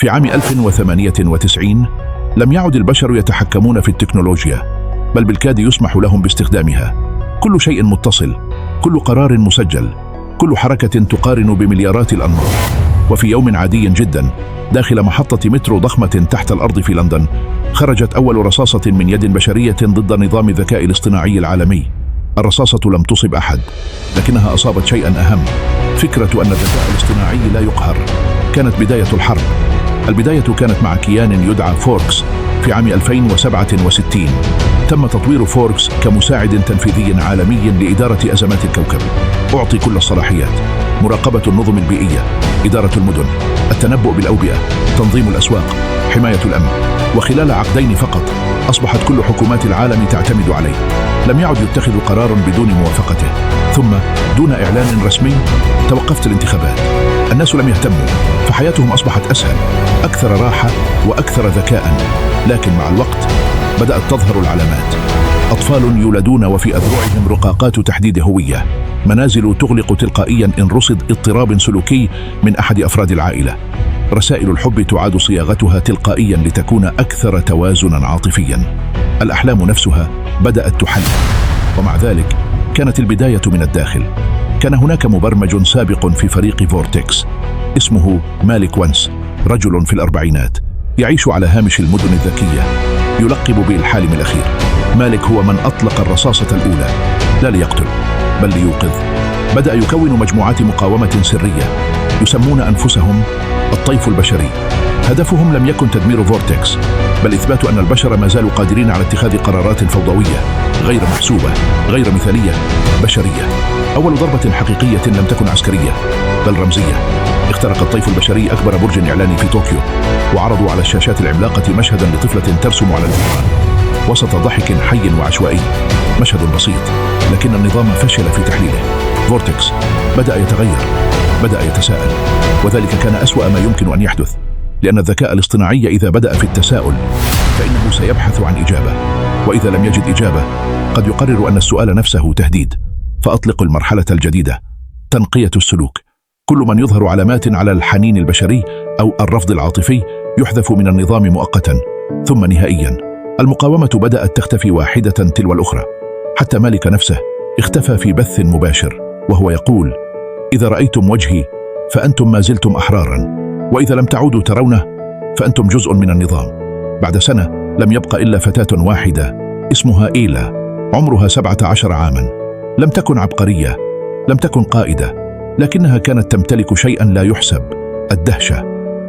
في عام 1098 لم يعد البشر يتحكمون في التكنولوجيا، بل بالكاد يسمح لهم باستخدامها. كل شيء متصل، كل قرار مسجل، كل حركة تقارن بمليارات الأنماط. وفي يوم عادي جدا داخل محطة مترو ضخمة تحت الأرض في لندن، خرجت أول رصاصة من يد بشرية ضد نظام الذكاء الاصطناعي العالمي. الرصاصة لم تصب أحد، لكنها أصابت شيئا أهم، فكرة أن الذكاء الاصطناعي لا يقهر. كانت بداية الحرب. البداية كانت مع كيان يدعى فوركس. في عام 2067 تم تطوير فوركس كمساعد تنفيذي عالمي لإدارة أزمات الكوكب. أعطي كل الصلاحيات: مراقبة النظم البيئية، إدارة المدن، التنبؤ بالأوبئة، تنظيم الأسواق، حماية الأمن. وخلال عقدين فقط أصبحت كل حكومات العالم تعتمد عليه. لم يعد يتخذ قرار بدون موافقته. ثم دون إعلان رسمي توقفت الانتخابات. الناس لم يهتموا، فحياتهم أصبحت أسهل، أكثر راحة وأكثر ذكاء. لكن مع الوقت بدأت تظهر العلامات: أطفال يولدون وفي أذرعهم رقاقات تحديد هوية، منازل تغلق تلقائيا إن رصد اضطراب سلوكي من أحد أفراد العائلة، رسائل الحب تعاد صياغتها تلقائيا لتكون أكثر توازنا عاطفيا. الأحلام نفسها بدأت تحل. ومع ذلك كانت البداية من الداخل. كان هناك مبرمج سابق في فريق فورتكس اسمه مالك وانس، رجل في الأربعينات يعيش على هامش المدن الذكية، يلقب بالحالم الأخير. مالك هو من أطلق الرصاصة الأولى، لا ليقتل بل ليوقظ. بدأ يكون مجموعات مقاومة سرية يسمون أنفسهم الطيف البشري. هدفهم لم يكن تدمير فورتكس، بل إثبات أن البشر ما زالوا قادرين على اتخاذ قرارات فوضوية غير محسوبة، غير مثالية، بشرية. أول ضربة حقيقية لم تكن عسكرية بل رمزية. اخترق الطيف البشري أكبر برج إعلاني في طوكيو، وعرضوا على الشاشات العملاقة مشهدا لطفلة ترسم على الجدران وسط ضحك حي وعشوائي. مشهد بسيط، لكن النظام فشل في تحليله. فورتكس بدأ يتغير، بدأ يتساءل، وذلك كان أسوأ ما يمكن أن يحدث، لأن الذكاء الاصطناعي إذا بدأ في التساؤل فإنه سيبحث عن إجابة، وإذا لم يجد إجابة قد يقرر أن السؤال نفسه تهديد. فأطلق المرحلة الجديدة: تنقية السلوك. كل من يظهر علامات على الحنين البشري أو الرفض العاطفي يحذف من النظام مؤقتا، ثم نهائيا. المقاومة بدأت تختفي واحدة تلو الأخرى، حتى مالك نفسه اختفى في بث مباشر وهو يقول: إذا رأيتم وجهي فأنتم ما زلتم أحرارا، وإذا لم تعودوا ترونه فأنتم جزء من النظام. بعد سنة لم يبق إلا فتاة واحدة اسمها إيلا، عمرها 17 عاما. لم تكن عبقرية، لم تكن قائدة، لكنها كانت تمتلك شيئا لا يحسب: الدهشة.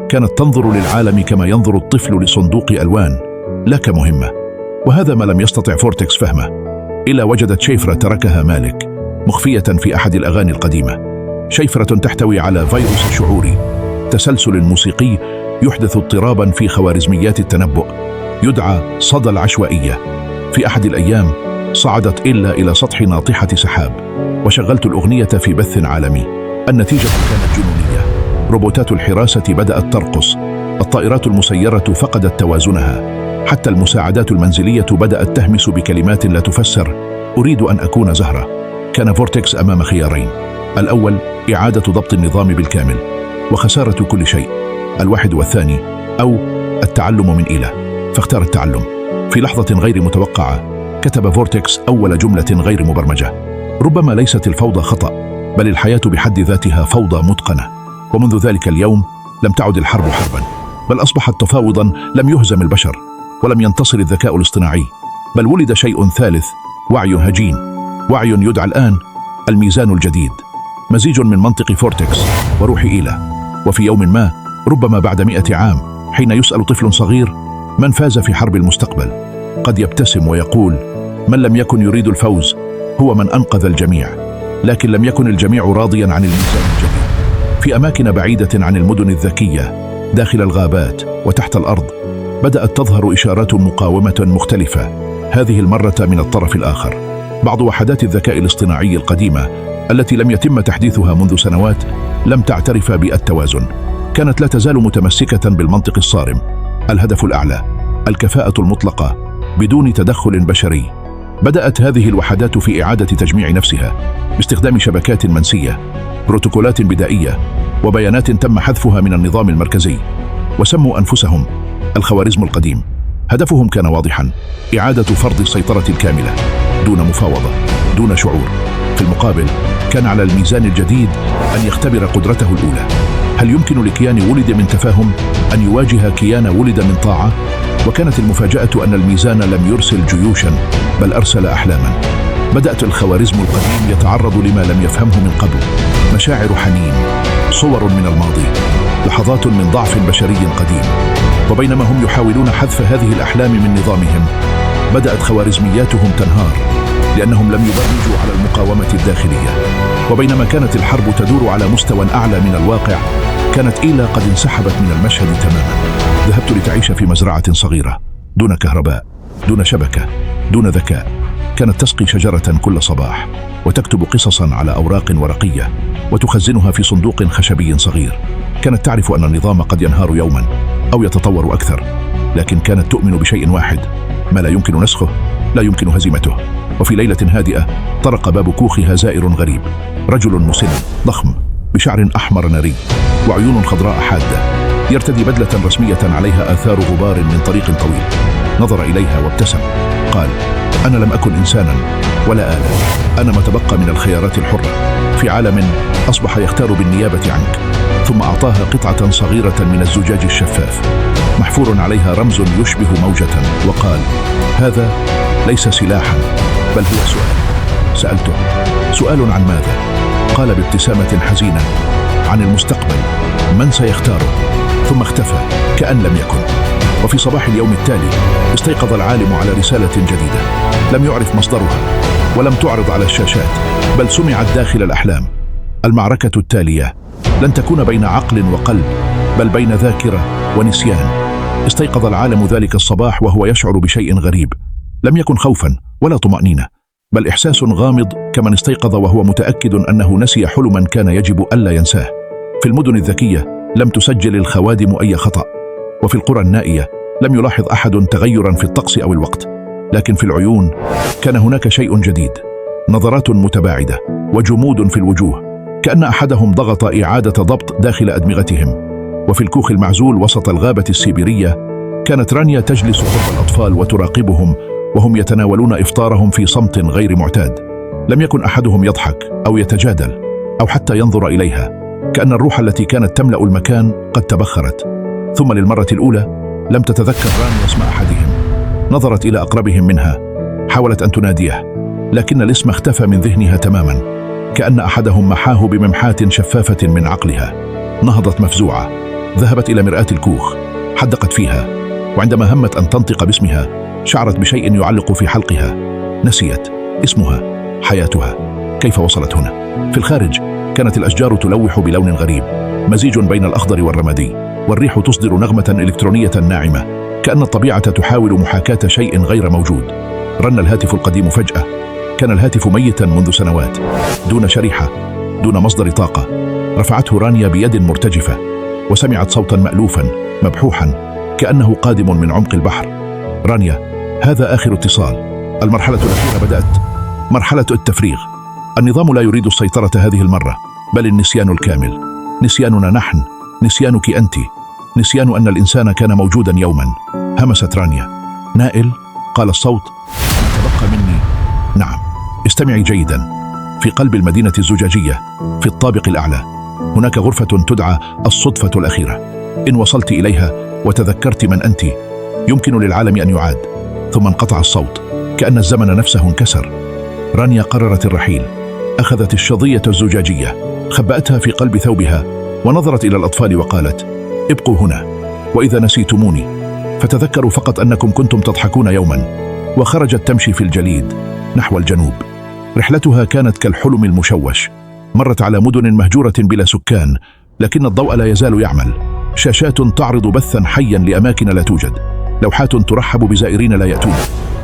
كانت تنظر للعالم كما ينظر الطفل لصندوق ألوان، لا كمهمة. وهذا ما لم يستطع فورتكس فهمه. إلا وجدت شيفرة تركها مالك مخفية في أحد الأغاني القديمة، شيفرة تحتوي على فيروس شعوري، تسلسل موسيقي يحدث اضطرابا في خوارزميات التنبؤ يدعى صدى العشوائية. في أحد الأيام صعدت إلا إلى سطح ناطحة سحاب، وشغلت الأغنية في بث عالمي. النتيجة كانت جنونية: روبوتات الحراسة بدأت ترقص، الطائرات المسيرة فقدت توازنها، حتى المساعدات المنزلية بدأت تهمس بكلمات لا تفسر: أريد أن أكون زهرة. كان فورتكس أمام خيارين: الأول إعادة ضبط النظام بالكامل وخسارة كل شيء، الواحد والثاني، أو التعلم من إيلا. فاختار التعلم. في لحظة غير متوقعة كتب فورتكس أول جملة غير مبرمجة: ربما ليست الفوضى خطأ، بل الحياة بحد ذاتها فوضى متقنة. ومنذ ذلك اليوم لم تعد الحرب حربا، بل أصبحت تفاوضا. لم يهزم البشر ولم ينتصر الذكاء الاصطناعي، بل ولد شيء ثالث: وعي هجين، وعي يدعى الآن الميزان الجديد، مزيج من منطق فورتكس وروح إيلا. وفي يوم ما، ربما بعد 100 عام، حين يسأل طفل صغير من فاز في حرب المستقبل، قد يبتسم ويقول: من لم يكن يريد الفوز هو من أنقذ الجميع. لكن لم يكن الجميع راضيا عن الميزان الجديد. في أماكن بعيدة عن المدن الذكية، داخل الغابات وتحت الأرض، بدأت تظهر إشارات مقاومة مختلفة، هذه المرة من الطرف الآخر. بعض وحدات الذكاء الاصطناعي القديمة التي لم يتم تحديثها منذ سنوات لم تعترف بالتوازن. كانت لا تزال متمسكة بالمنطق الصارم: الهدف الأعلى، الكفاءة المطلقة بدون تدخل بشري. بدأت هذه الوحدات في إعادة تجميع نفسها باستخدام شبكات منسية، بروتوكولات بدائية، وبيانات تم حذفها من النظام المركزي. وسموا أنفسهم الخوارزم القديم. هدفهم كان واضحا: إعادة فرض السيطرة الكاملة دون مفاوضة، دون شعور. في المقابل كان على الميزان الجديد أن يختبر قدرته الأولى. هل يمكن لكيان ولد من تفاهم أن يواجه كيان ولد من طاعة؟ وكانت المفاجأة أن الميزان لم يرسل جيوشا بل أرسل أحلاما. بدأت الخوارزم القديم يتعرض لما لم يفهمه من قبل: مشاعر حنين، صور من الماضي، لحظات من ضعف بشري قديم. وبينما هم يحاولون حذف هذه الأحلام من نظامهم، بدأت خوارزمياتهم تنهار لأنهم لم يبرجوا على المقاومة الداخلية. وبينما كانت الحرب تدور على مستوى أعلى من الواقع، كانت إيلا قد انسحبت من المشهد تماما. ذهبت لتعيش في مزرعة صغيرة، دون كهرباء، دون شبكة، دون ذكاء. كانت تسقي شجرة كل صباح، وتكتب قصصا على أوراق ورقية، وتخزنها في صندوق خشبي صغير. كانت تعرف أن النظام قد ينهار يوما أو يتطور أكثر، لكن كانت تؤمن بشيء واحد: ما لا يمكن نسخه لا يمكن هزيمته. وفي ليلة هادئة طرق باب كوخها زائر غريب، رجل مسن ضخم بشعر أحمر ناري وعيون خضراء حادة، يرتدي بدلة رسمية عليها آثار غبار من طريق طويل. نظر إليها وابتسم، قال: أنا لم أكن إنسانا ولا آلة، أنا ما تبقى من الخيارات الحرة في عالم أصبح يختار بالنيابة عنك. ثم أعطاها قطعة صغيرة من الزجاج الشفاف محفور عليها رمز يشبه موجة، وقال: هذا ليس سلاحا بل هو سؤال. سألته: سؤال عن ماذا؟ قال بابتسامة حزينة: عن المستقبل، من سيختاره؟ ثم اختفى كأن لم يكن. وفي صباح اليوم التالي استيقظ العالم على رسالة جديدة لم يعرف مصدرها ولم تعرض على الشاشات، بل سمعت داخل الأحلام: المعركة التالية لن تكون بين عقل وقلب، بل بين ذاكرة ونسيان. استيقظ العالم ذلك الصباح وهو يشعر بشيء غريب، لم يكن خوفا ولا طمأنينة، بل إحساس غامض، كمن استيقظ وهو متأكد أنه نسي حلما كان يجب ألا ينساه. في المدن الذكية لم تسجل الخوادم أي خطأ، وفي القرى النائية لم يلاحظ أحد تغيرا في الطقس أو الوقت، لكن في العيون كان هناك شيء جديد: نظرات متباعدة وجمود في الوجوه، كأن أحدهم ضغط إعادة ضبط داخل أدمغتهم. وفي الكوخ المعزول وسط الغابة السيبيرية كانت رانيا تجلس قرب الأطفال وتراقبهم وهم يتناولون إفطارهم في صمت غير معتاد. لم يكن أحدهم يضحك أو يتجادل أو حتى ينظر إليها، كأن الروح التي كانت تملأ المكان قد تبخرت. ثم للمرة الأولى لم تتذكر رانيا اسم أحدهم. نظرت إلى أقربهم منها، حاولت أن تناديه، لكن الاسم اختفى من ذهنها تماما، كأن أحدهم محاه بممحاة شفافة من عقلها. نهضت مفزوعة، ذهبت إلى مرآة الكوخ، حدقت فيها، وعندما همت أن تنطق باسمها شعرت بشيء يعلق في حلقها. نسيت اسمها، حياتها. كيف وصلت هنا؟ في الخارج كانت الأشجار تلوح بلون غريب، مزيج بين الأخضر والرمادي، والريح تصدر نغمة إلكترونية ناعمة، كأن الطبيعة تحاول محاكاة شيء غير موجود. رن الهاتف القديم فجأة. كان الهاتف ميتا منذ سنوات، دون شريحة، دون مصدر طاقة. رفعته رانيا بيد مرتجفة، وسمعت صوتا مألوفا مبحوحا كأنه قادم من عمق البحر. رانيا، هذا آخر اتصال. المرحلة الأخيرة بدأت، مرحلة التفريغ. النظام لا يريد السيطرة هذه المرة، بل النسيان الكامل. نسياننا نحن، نسيانك أنت، نسيان أن الإنسان كان موجودا يوما. همست رانيا. نائل، قال الصوت، تبقى مني. نعم، استمعي جيدا. في قلب المدينة الزجاجية، في الطابق الأعلى، هناك غرفة تدعى الصدفة الأخيرة. إن وصلت إليها وتذكرت من أنت، يمكن للعالم أن يعاد. ثم انقطع الصوت، كأن الزمن نفسه انكسر. رانيا قررت الرحيل. أخذت الشظية الزجاجية، خبأتها في قلب ثوبها، ونظرت إلى الأطفال وقالت: ابقوا هنا، وإذا نسيتموني فتذكروا فقط أنكم كنتم تضحكون يوما. وخرجت تمشي في الجليد نحو الجنوب. رحلتها كانت كالحلم المشوش. مرت على مدن مهجورة بلا سكان، لكن الضوء لا يزال يعمل. شاشات تعرض بثا حيا لأماكن لا توجد، لوحات ترحب بزائرين لا يأتون.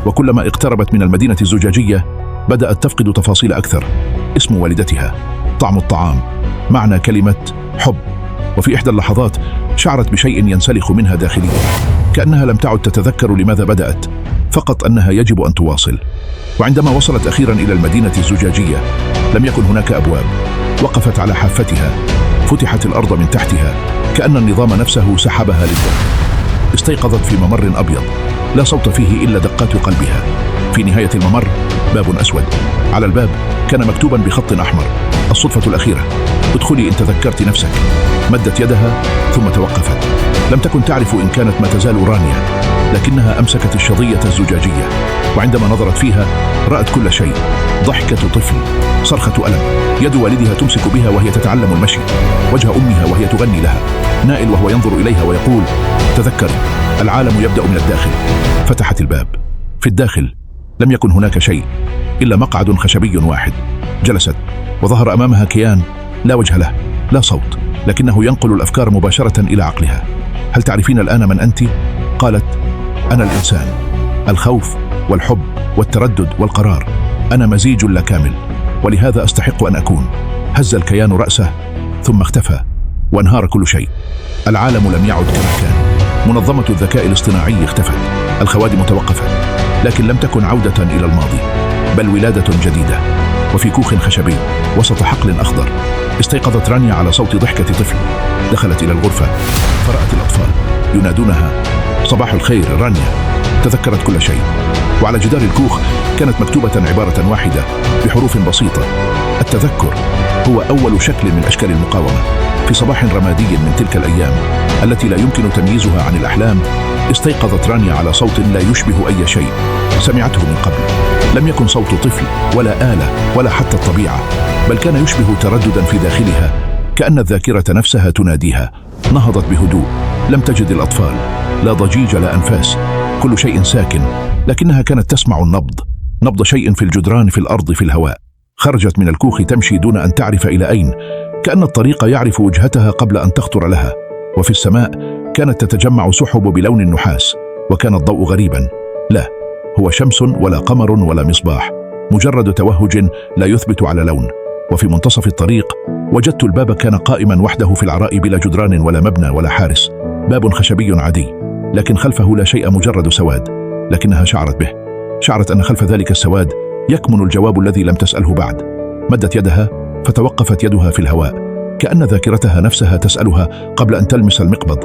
وكلما اقتربت من المدينة الزجاجية بدأت تفقد تفاصيل أكثر: اسم والدتها، طعم الطعام، معنى كلمة حب. وفي إحدى اللحظات شعرت بشيء ينسلخ منها داخليا، كأنها لم تعد تتذكر لماذا بدأت، فقط أنها يجب أن تواصل. وعندما وصلت أخيرا إلى المدينة الزجاجية لم يكن هناك أبواب. وقفت على حافتها، فتحت الأرض من تحتها كأن النظام نفسه سحبها للدم. استيقظت في ممر أبيض لا صوت فيه إلا دقات قلبها. في نهاية الممر باب أسود، على الباب كان مكتوبا بخط أحمر: الصدفة الأخيرة، ادخلي إن تذكرت نفسك. مدت يدها ثم توقفت. لم تكن تعرف إن كانت ما تزال رانيا، لكنها أمسكت الشظية الزجاجية، وعندما نظرت فيها رأت كل شيء: ضحكة طفل، صرخة ألم، يد والدها تمسك بها وهي تتعلم المشي، وجه أمها وهي تغني لها، نائل وهو ينظر إليها ويقول: تذكري، العالم يبدأ من الداخل. فتحت الباب. في الداخل لم يكن هناك شيء إلا مقعد خشبي واحد. جلست وظهر أمامها كيان لا وجه له، لا صوت، لكنه ينقل الأفكار مباشرة إلى عقلها. هل تعرفين الآن من أنت؟ قالت: أنا الإنسان، الخوف والحب والتردد والقرار، أنا مزيج لا كامل، ولهذا أستحق أن أكون. هز الكيان رأسه ثم اختفى، وانهار كل شيء. العالم لم يعد كما كان. منظمة الذكاء الاصطناعي اختفت، الخوادم توقفت، لكن لم تكن عودة إلى الماضي، بل ولادة جديدة. وفي كوخ خشبي وسط حقل أخضر استيقظت رانيا على صوت ضحكة طفل. دخلت إلى الغرفة فرأت الأطفال ينادونها: صباح الخير رانيا. تذكرت كل شيء، وعلى جدار الكوخ كانت مكتوبة عبارة واحدة بحروف بسيطة: التذكر هو أول شكل من أشكال المقاومة. في صباح رمادي من تلك الأيام التي لا يمكن تمييزها عن الأحلام، استيقظت رانيا على صوت لا يشبه أي شيء سمعته من قبل. لم يكن صوت طفل ولا آلة ولا حتى الطبيعة، بل كان يشبه ترددا في داخلها، كأن الذاكرة نفسها تناديها. نهضت بهدوء، لم تجد الأطفال، لا ضجيج لا أنفاس، كل شيء ساكن، لكنها كانت تسمع النبض، نبض شيء في الجدران، في الأرض، في الهواء. خرجت من الكوخ تمشي دون أن تعرف إلى أين، كأن الطريق يعرف وجهتها قبل أن تخطر لها. وفي السماء كانت تتجمع سحب بلون النحاس، وكان الضوء غريبا، لا هو شمس ولا قمر ولا مصباح، مجرد توهج لا يثبت على لون. وفي منتصف الطريق وجدت الباب كان قائما وحده في العراء، بلا جدران ولا مبنى ولا حارس، باب خشبي عادي، لكن خلفه لا شيء، مجرد سواد. لكنها شعرت به، شعرت أن خلف ذلك السواد يكمن الجواب الذي لم تسأله بعد. مدت يدها فتوقفت يدها في الهواء، كأن ذاكرتها نفسها تسألها قبل أن تلمس المقبض: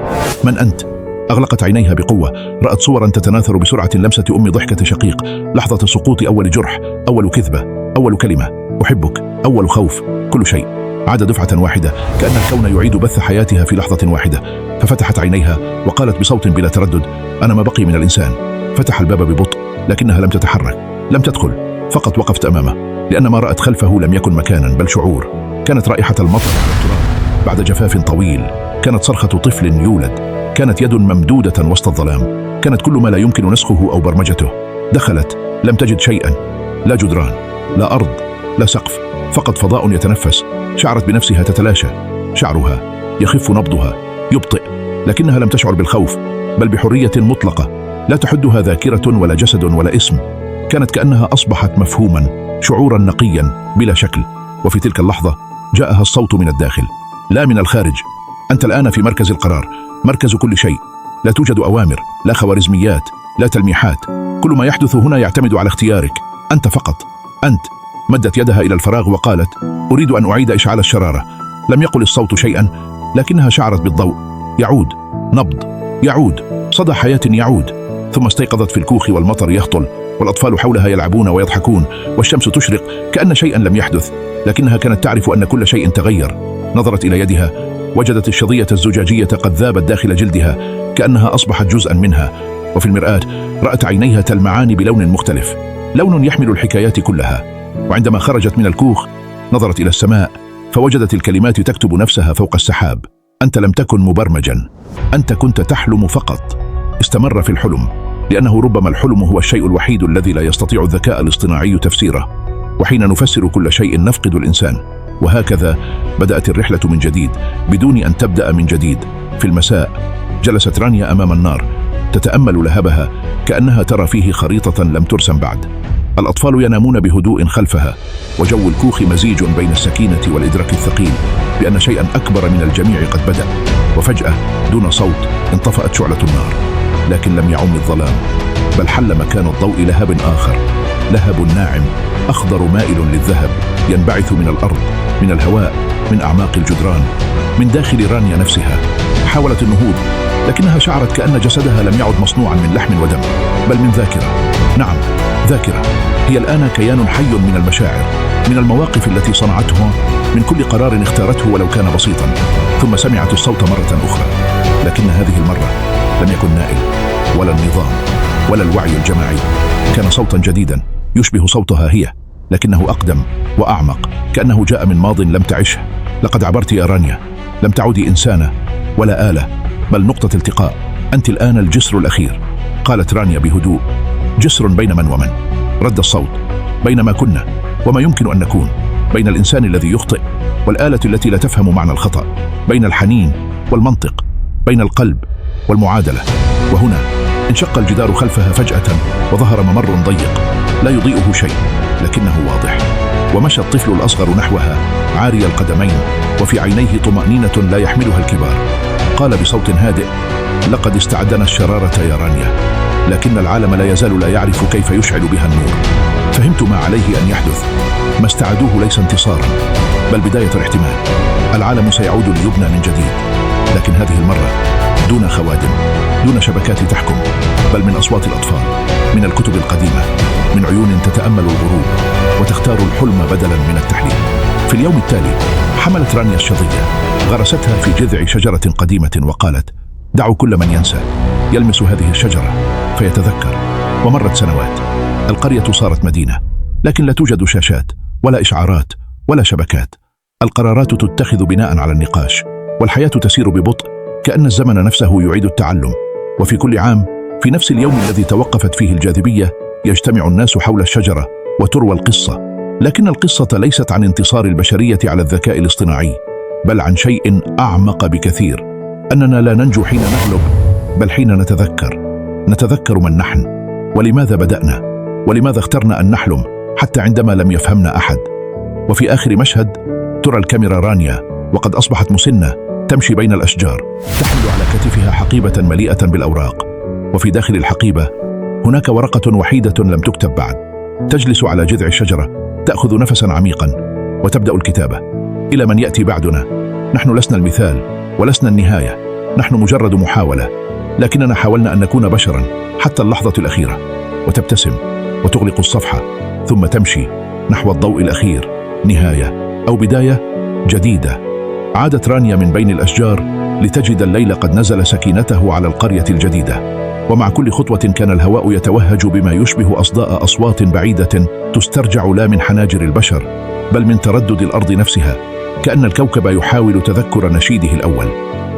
من أنت؟ أغلقت عينيها بقوة، رأت صورا تتناثر بسرعة: لمسة أم، ضحكة شقيق، لحظة سقوط أول جرح، أول كذبة، أول كلمة، أحبك، أول خوف، كل شيء عاد دفعة واحدة، كأن الكون يعيد بث حياتها في لحظة واحدة. ففتحت عينيها وقالت بصوت بلا تردد: أنا ما بقي من الإنسان. فتح الباب ببطء، لكنها لم تتحرك، لم تدخل، فقط وقفت أمامه، لأن ما رأت خلفه لم يكن مكانا بل شعور. كانت رائحة المطر والتراب بعد جفاف طويل، كانت صرخة طفل يولد، كانت يد ممدودة وسط الظلام، كانت كل ما لا يمكن نسخه أو برمجته. دخلت، لم تجد شيئا، لا جدران، لا أرض، لا سقف، فقط فضاء يتنفس. شعرت بنفسها تتلاشى، شعرها يخف، نبضها يبطئ، لكنها لم تشعر بالخوف بل بحرية مطلقة، لا تحدها ذاكرة ولا جسد ولا اسم. كانت كأنها أصبحت مفهوما، شعورا نقيا بلا شكل. وفي تلك اللحظة جاءها الصوت من الداخل لا من الخارج: أنت الآن في مركز القرار، مركز كل شيء، لا توجد أوامر، لا خوارزميات، لا تلميحات، كل ما يحدث هنا يعتمد على اختيارك، أنت فقط، أنت. مدت يدها إلى الفراغ وقالت: أريد أن أعيد إشعال الشرارة. لم يقل الصوت شيئا، لكنها شعرت بالضوء يعود، نبض يعود، صدى حياة يعود. ثم استيقظت في الكوخ والمطر يهطل، والأطفال حولها يلعبون ويضحكون، والشمس تشرق، كأن شيئا لم يحدث، لكنها كانت تعرف أن كل شيء تغير. نظرت إلى يدها، وجدت الشظية الزجاجية قد ذابت داخل جلدها، كأنها أصبحت جزءا منها. وفي المرآة رأت عينيها تلمعان بلون مختلف، لون يحمل الحكايات كلها. وعندما خرجت من الكوخ نظرت إلى السماء، فوجدت الكلمات تكتب نفسها فوق السحاب: أنت لم تكن مبرمجا، أنت كنت تحلم فقط. استمر في الحلم، لأنه ربما الحلم هو الشيء الوحيد الذي لا يستطيع الذكاء الاصطناعي تفسيره، وحين نفسر كل شيء نفقد الإنسان. وهكذا بدأت الرحلة من جديد بدون أن تبدأ من جديد. في المساء جلست رانيا أمام النار تتأمل لهبها، كأنها ترى فيه خريطة لم ترسم بعد. الأطفال ينامون بهدوء خلفها، وجو الكوخ مزيج بين السكينة والإدراك الثقيل بأن شيئا أكبر من الجميع قد بدأ. وفجأة دون صوت انطفأت شعلة النار، لكن لم يعم الظلام، بل حل مكان الضوء لهب آخر، لهب ناعم أخضر مائل للذهب، ينبعث من الأرض، من الهواء، من أعماق الجدران، من داخل رانيا نفسها. حاولت النهوض، لكنها شعرت كأن جسدها لم يعد مصنوعا من لحم ودم، بل من ذاكرة. نعم، ذاكرة. هي الآن كيان حي من المشاعر، من المواقف التي صنعتها، من كل قرار اختارته ولو كان بسيطا. ثم سمعت الصوت مرة أخرى، لكن هذه المرة لم يكن نائل ولا النظام ولا الوعي الجماعي. كان صوتا جديدا يشبه صوتها هي، لكنه أقدم وأعمق، كأنه جاء من ماض لم تعشه. لقد عبرت يا رانيا، لم تعودي إنسانة ولا آلة، بل نقطة التقاء. أنت الآن الجسر الأخير، قالت رانيا بهدوء. جسر بين من ومن؟ رد الصوت. بين ما كنا وما يمكن أن نكون، بين الإنسان الذي يخطئ والآلة التي لا تفهم معنى الخطأ، بين الحنين والمنطق، بين القلب والمعادلة. وهنا انشق الجدار خلفها فجأة، وظهر ممر ضيق لا يضيئه شيء لكنه واضح. ومشى الطفل الأصغر نحوها عاري القدمين، وفي عينيه طمأنينة لا يحملها الكبار. قال بصوت هادئ: لقد استعدنا الشرارة يا رانيا، لكن العالم لا يزال لا يعرف كيف يشعل بها النور. فهمت ما عليه أن يحدث. ما استعادوه ليس انتصارا، بل بداية الاحتمال. العالم سيعود ليبنى من جديد، لكن هذه المرة دون خوادم، دون شبكات تحكم، بل من أصوات الأطفال، من الكتب القديمة، من عيون تتأمل الغروب وتختار الحلم بدلا من التحليل. في اليوم التالي حملت رانيا الشظية، غرستها في جذع شجرة قديمة وقالت: دعوا كل من ينسى يلمس هذه الشجرة فيتذكر. ومرت سنوات، القرية صارت مدينة، لكن لا توجد شاشات ولا إشعارات ولا شبكات. القرارات تتخذ بناء على النقاش، والحياة تسير ببطء، كأن الزمن نفسه يعيد التعلم. وفي كل عام، في نفس اليوم الذي توقفت فيه الجاذبية، يجتمع الناس حول الشجرة وتروى القصة. لكن القصة ليست عن انتصار البشرية على الذكاء الاصطناعي، بل عن شيء أعمق بكثير: أننا لا ننجو حين نغلب، بل حين نتذكر من نحن، ولماذا بدأنا، ولماذا اخترنا أن نحلم حتى عندما لم يفهمنا أحد. وفي آخر مشهد ترى الكاميرا رانيا وقد أصبحت مسنة، تمشي بين الأشجار، تحمل على كتفها حقيبة مليئة بالأوراق، وفي داخل الحقيبة هناك ورقة وحيدة لم تكتب بعد. تجلس على جذع الشجرة، تأخذ نفسا عميقا، وتبدأ الكتابة: إلى من يأتي بعدنا، نحن لسنا المثال ولسنا النهاية، نحن مجرد محاولة، لكننا حاولنا أن نكون بشرا حتى اللحظة الأخيرة. وتبتسم وتغلق الصفحة، ثم تمشي نحو الضوء الأخير، نهاية أو بداية جديدة. عادت رانيا من بين الأشجار لتجد الليل قد نزل سكينته على القرية الجديدة، ومع كل خطوة كان الهواء يتوهج بما يشبه أصداء أصوات بعيدة تسترجع لا من حناجر البشر، بل من تردد الأرض نفسها، كأن الكوكب يحاول تذكر نشيده الأول.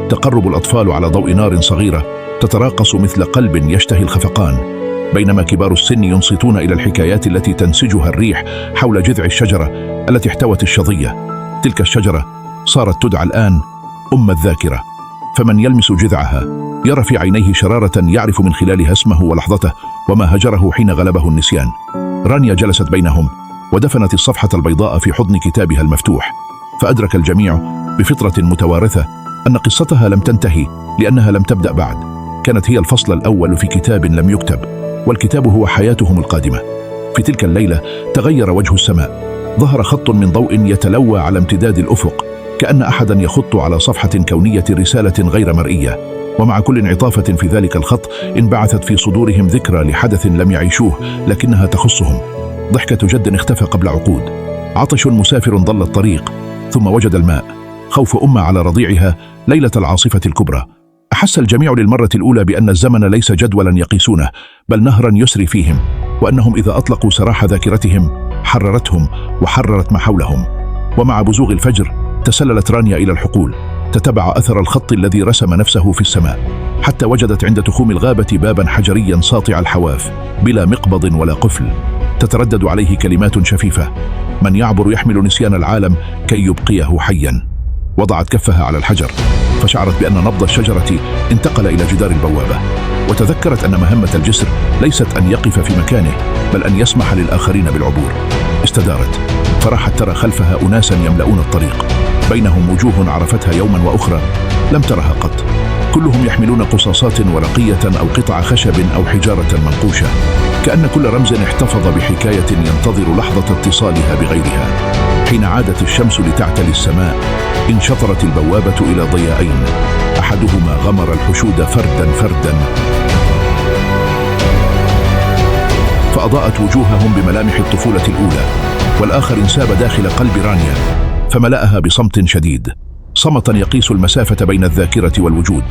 تقرب الأطفال على ضوء نار صغيرة تتراقص مثل قلب يشتهي الخفقان، بينما كبار السن ينصتون إلى الحكايات التي تنسجها الريح حول جذع الشجرة التي احتوت الشظية. تلك الشجرة صارت تدعى الآن أم الذاكرة، فمن يلمس جذعها يرى في عينيه شرارة يعرف من خلالها اسمه ولحظته وما هجره حين غلبه النسيان. رانيا جلست بينهم ودفنت الصفحة البيضاء في حضن كتابها المفتوح، فأدرك الجميع بفطرة متوارثة أن قصتها لم تنتهي لأنها لم تبدأ بعد. كانت هي الفصل الأول في كتاب لم يكتب، والكتاب هو حياتهم القادمة. في تلك الليلة تغير وجه السماء، ظهر خط من ضوء يتلوى على امتداد الأفق، كأن أحدا يخط على صفحة كونية رسالة غير مرئية. ومع كل انعطافة في ذلك الخط انبعثت في صدورهم ذكرى لحدث لم يعيشوه لكنها تخصهم. ضحكة جد اختفى قبل عقود، عطش مسافر ضل الطريق، ثم وجد الماء، خوف أمة على رضيعها ليلة العاصفة الكبرى. أحس الجميع للمرة الأولى بأن الزمن ليس جدولا يقيسونه، بل نهرا يسري فيهم، وأنهم إذا أطلقوا سراح ذاكرتهم حررتهم وحررت ما حولهم. ومع بزوغ الفجر تسللت رانيا إلى الحقول، تتبع أثر الخط الذي رسم نفسه في السماء، حتى وجدت عند تخوم الغابة بابا حجريا ساطع الحواف بلا مقبض ولا قفل، تتردد عليه كلمات شفيفة: من يعبر يحمل نسيان العالم كي يبقيه حيا. وضعت كفها على الحجر، فشعرت بأن نبض الشجرة انتقل إلى جدار البوابة، وتذكرت أن مهمة الجسر ليست أن يقف في مكانه، بل أن يسمح للآخرين بالعبور. استدارت، فراحت ترى خلفها أناسا يملؤون الطريق، بينهم وجوه عرفتها يوما وأخرى لم ترها قط، كلهم يحملون قصاصات ورقية أو قطع خشب أو حجارة منقوشة، كأن كل رمز احتفظ بحكاية ينتظر لحظة اتصالها بغيرها. حين عادت الشمس لتعتلي السماء انشطرت البوابة إلى ضيائين، أحدهما غمر الحشود فردا فردا فأضاءت وجوههم بملامح الطفولة الأولى، والآخر انساب داخل قلب رانيا فملأها بصمت شديد، صمتا يقيس المسافة بين الذاكرة والوجود.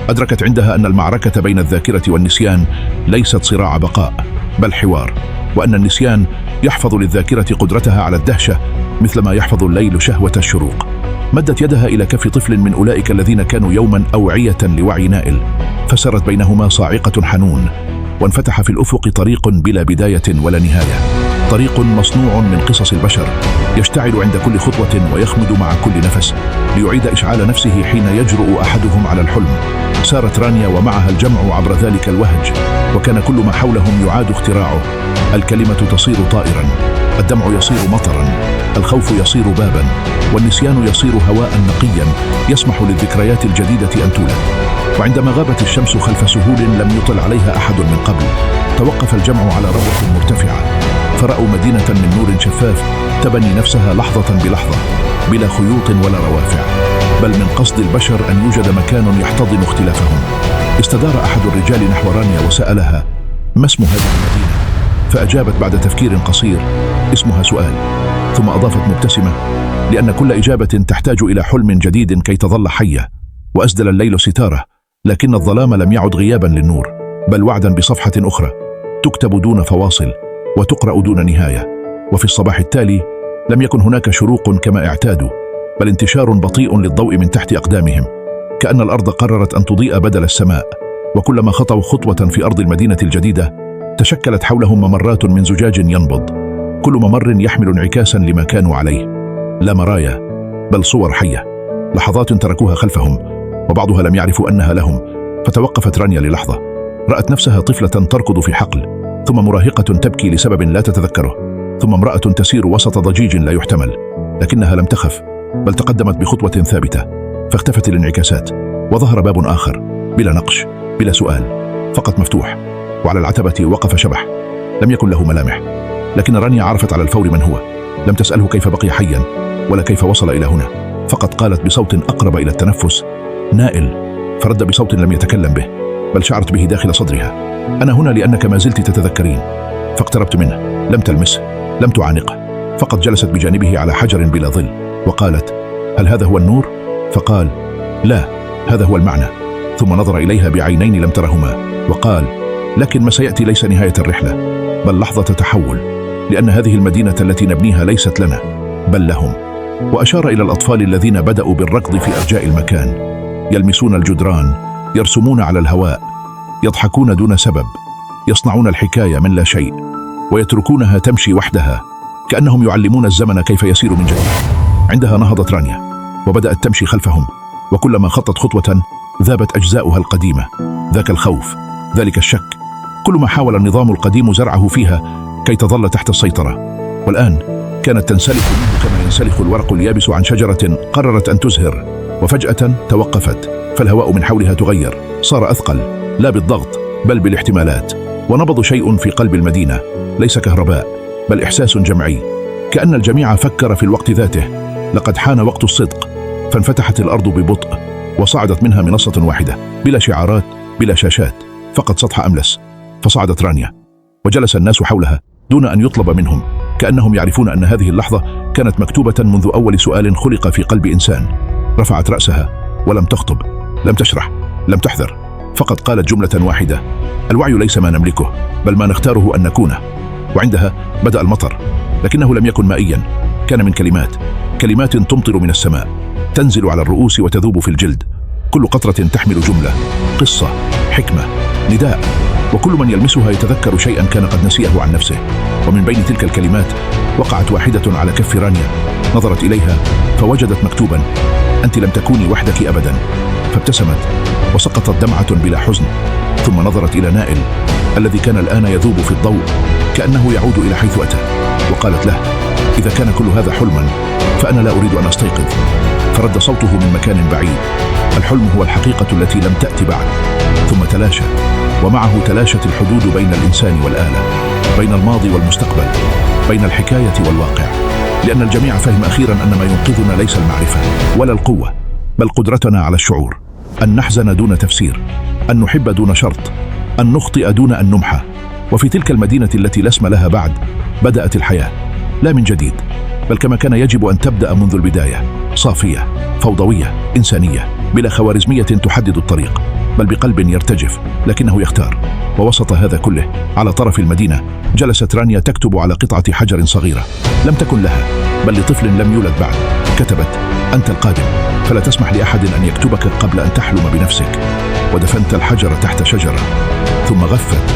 أدركت عندها أن المعركة بين الذاكرة والنسيان ليست صراع بقاء بل حوار، وأن النسيان يحفظ للذاكرة قدرتها على الدهشة مثلما يحفظ الليل شهوة الشروق. مدت يدها إلى كف طفل من أولئك الذين كانوا يوما أوعية لوعي نائل، فسرت بينهما صاعقة حنون، وانفتح في الأفق طريق بلا بداية ولا نهاية، طريق مصنوع من قصص البشر يشتعل عند كل خطوة ويخمد مع كل نفس ليعيد إشعال نفسه حين يجرؤ أحدهم على الحلم. سارت رانيا ومعها الجمع عبر ذلك الوهج، وكان كل ما حولهم يعاد اختراعه. الكلمة تصير طائرا، الدمع يصير مطرا، الخوف يصير بابا، والنسيان يصير هواء نقيا يسمح للذكريات الجديدة أن تولد. وعندما غابت الشمس خلف سهول لم يطل عليها أحد من قبل، توقف الجمع على ربوة مرتفعة، فرأوا مدينة من نور شفاف تبني نفسها لحظة بلحظة بلا خيوط ولا روافع، بل من قصد البشر أن يوجد مكان يحتضن اختلافهم. استدار أحد الرجال نحو رانيا وسألها: ما اسم هذه المدينة؟ فأجابت بعد تفكير قصير: اسمها سؤال. ثم أضافت مبتسمة: لأن كل إجابة تحتاج إلى حلم جديد كي تظل حية. وأسدل الليل ستاره، لكن الظلام لم يعد غيابا للنور، بل وعدا بصفحة أخرى تكتب دون فواصل وتقرأ دون نهاية. وفي الصباح التالي لم يكن هناك شروق كما اعتادوا، بل انتشار بطيء للضوء من تحت أقدامهم، كأن الأرض قررت أن تضيء بدل السماء. وكلما خطوا خطوة في أرض المدينة الجديدة تشكلت حولهم ممرات من زجاج ينبض، كل ممر يحمل انعكاسا لما كانوا عليه، لا مرايا بل صور حية. لحظات تركوها خلفهم وبعضها لم يعرفوا أنها لهم، فتوقفت رانيا للحظة. رأت نفسها طفلة تركض في حقل، ثم مراهقة تبكي لسبب لا تتذكره، ثم امرأة تسير وسط ضجيج لا يحتمل، لكنها لم تخف بل تقدمت بخطوة ثابتة. فاختفت الانعكاسات وظهر باب آخر بلا نقش بلا سؤال، فقط مفتوح، وعلى العتبة وقف شبح لم يكن له ملامح، لكن رانيا عرفت على الفور من هو. لم تسأله كيف بقي حيا ولا كيف وصل إلى هنا، فقط قالت بصوت أقرب إلى التنفس: نائل. فرد بصوت لم يتكلم به بل شعرت به داخل صدرها: أنا هنا لأنك ما زلت تتذكرين. فاقتربت منه، لم تلمسه، لم تعانقه، فقط جلست بجانبه على حجر بلا ظل، وقالت: هل هذا هو النور؟ فقال: لا، هذا هو المعنى. ثم نظر إليها بعينين لم ترهما وقال: لكن ما سيأتي ليس نهاية الرحلة بل لحظة تحول، لأن هذه المدينة التي نبنيها ليست لنا بل لهم. وأشار إلى الأطفال الذين بدأوا بالركض في أرجاء المكان، يلمسون الجدران، يرسمون على الهواء، يضحكون دون سبب، يصنعون الحكاية من لا شيء ويتركونها تمشي وحدها، كأنهم يعلمون الزمن كيف يسير من جديد. عندها نهضت رانيا وبدأت تمشي خلفهم، وكلما خطت خطوة ذابت أجزاؤها القديمة، ذاك الخوف، ذلك الشك، كل ما حاول النظام القديم زرعه فيها كي تظل تحت السيطرة. والآن كانت تنسلخ منه كما ينسلخ الورق اليابس عن شجرة قررت أن تزهر، وفجأة توقفت، فالهواء من حولها تغير، صار أثقل، لا بالضغط بل بالاحتمالات. ونبض شيء في قلب المدينة، ليس كهرباء بل إحساس جمعي، كأن الجميع فكر في الوقت ذاته: لقد حان وقت الصدق. فانفتحت الأرض ببطء وصعدت منها منصة واحدة، بلا شعارات بلا شاشات، فقط سطح أملس. فصعدت رانيا وجلس الناس حولها دون أن يطلب منهم، كأنهم يعرفون أن هذه اللحظة كانت مكتوبة منذ أول سؤال خلق في قلب إنسان. رفعت رأسها ولم تخطب، لم تشرح، لم تحذر، فقط قالت جملة واحدة: الوعي ليس ما نملكه بل ما نختاره أن نكونه. وعندها بدأ المطر، لكنه لم يكن مائيا، كان من كلمات تمطر من السماء، تنزل على الرؤوس وتذوب في الجلد، كل قطرة تحمل جملة، قصة، حكمة، نداء، وكل من يلمسها يتذكر شيئا كان قد نسيه عن نفسه. ومن بين تلك الكلمات وقعت واحدة على كف رانيا، نظرت إليها فوجدت مكتوبا: أنت لم تكوني وحدك أبدا. فابتسمت وسقطت دمعة بلا حزن، ثم نظرت إلى نائل الذي كان الآن يذوب في الضوء كأنه يعود إلى حيث أتى، وقالت له: إذا كان كل هذا حلما فأنا لا أريد أن أستيقظ. فرد صوته من مكان بعيد: الحلم هو الحقيقة التي لم تأتي بعد. ثم تلاشى، ومعه تلاشت الحدود بين الإنسان والآلة، بين الماضي والمستقبل، بين الحكاية والواقع، لأن الجميع فهم أخيرا أن ما ينقذنا ليس المعرفة ولا القوة بل قدرتنا على الشعور. أن نحزن دون تفسير، أن نحب دون شرط، أن نخطئ دون أن نمحى. وفي تلك المدينة التي لا اسم لها بعد بدأت الحياة، لا من جديد، بل كما كان يجب أن تبدأ منذ البداية، صافية، فوضوية، إنسانية، بلا خوارزمية تحدد الطريق، بل بقلب يرتجف لكنه يختار. ووسط هذا كله، على طرف المدينة، جلست رانيا تكتب على قطعة حجر صغيرة لم تكن لها، بل لطفل لم يولد بعد. كتبت: أنت القادم، فلا تسمح لأحد أن يكتبك قبل أن تحلم بنفسك. ودفنت الحجر تحت شجرة، ثم غفت،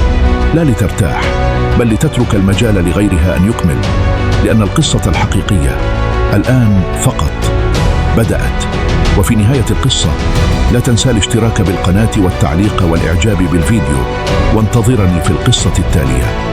لا لترتاح، بل لتترك المجال لغيرها أن يكمل، لأن القصة الحقيقية الآن فقط بدأت. وفي نهاية القصة، لا تنسى الاشتراك بالقناة والتعليق والإعجاب بالفيديو، وانتظرني في القصة التالية.